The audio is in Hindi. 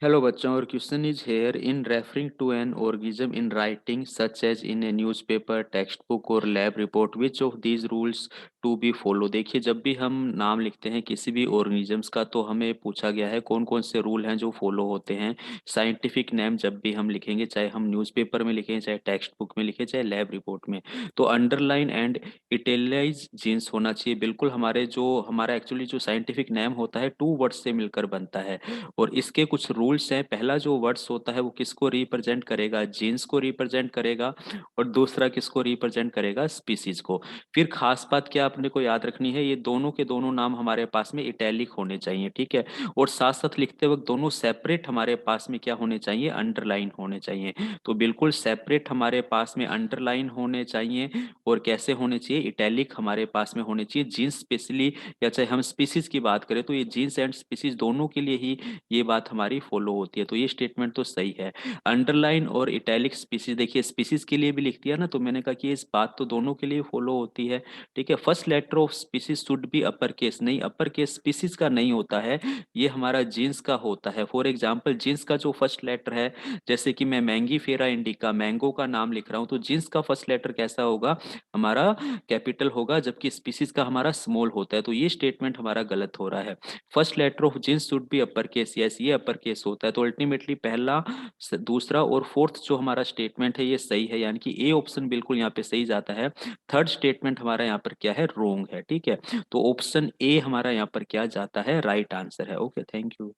Hello बच्चों और question is here in referring to an organism in writing such as in a newspaper text book और lab report which of these rules to be follow. देखिए, जब भी हम नाम लिखते हैं किसी भी ऑर्गेनिजम्स का तो हमें पूछा गया है कौन कौन से रूल हैं जो फॉलो होते हैं। साइंटिफिक नेम जब भी हम लिखेंगे, चाहे हम न्यूज़पेपर में लिखें, चाहे टेक्स्ट बुक में लिखें, चाहे लैब रिपोर्ट में, तो अंडरलाइन एंड इटैलिकाइज जीन्स होना चाहिए। बिल्कुल हमारा एक्चुअली जो साइंटिफिक नेम होता है टू वर्ड्स से मिलकर बनता है और इसके कुछ रूल्स हैं। पहला जो वर्ड्स होता है वो किसको रिप्रेजेंट करेगा, जीन्स को रिप्रेजेंट करेगा, और दूसरा किसको रिप्रेजेंट करेगा, स्पीसीज को। फिर खास बात क्या अपने को याद रखनी है, ये दोनों के दोनों नाम हमारे पास में इटैलिक होने चाहिए, ठीक है। और साथ साथ लिखते वक्त दोनों सेपरेट हमारे पास में क्या होने चाहिए, अंडरलाइन होने चाहिए। तो बिल्कुल सेपरेट हमारे पास में अंडरलाइन होने चाहिए। और कैसे होने चाहिए, इटैलिक हमारे पास में होने चाहिए। जीन्स स्पेशली या चाहे हम स्पीसीज की बात करें तो ये जीन्स एंड स्पीसीज दोनों के लिए ही ये बात हमारी फॉलो होती है। तो ये स्टेटमेंट तो सही है। अंडरलाइन और इटैलिक स्पीसीज, देखिए स्पीसीज के लिए भी लिख दिया ना, तो मैंने कहा कि इस बात तो दोनों के लिए फॉलो होती है, ठीक है। First letter of species should be upper case, नहीं अपर केस स्पीसीज का नहीं होता है, ये हमारा जीन्स का होता है। फॉर एग्जाम्पल जीन्स का जो फर्स्ट लेटर है, जैसे कि मैं मैंगी फेरा इंडिका मैंगो का नाम लिख रहा हूँ, तो जीन्स का फर्स्ट लेटर कैसा होगा, हमारा कैपिटल होगा, जबकि स्पीसीज का हमारा स्मॉल होता है। तो ये स्टेटमेंट हमारा गलत हो रहा है। First letter of genus should be upper case, yes ये अपर केस होता है। तो अल्टीमेटली पहला, दूसरा और फोर्थ जो हमारा स्टेटमेंट है ये सही है, यानी कि ए ऑप्शन बिल्कुल यहाँ पे सही जाता है। थर्ड स्टेटमेंट हमारा यहाँ पर क्या है, रोंग है, ठीक है। तो ऑप्शन ए हमारा यहाँ पर क्या जाता है, राइट आंसर है। Okay, thank you.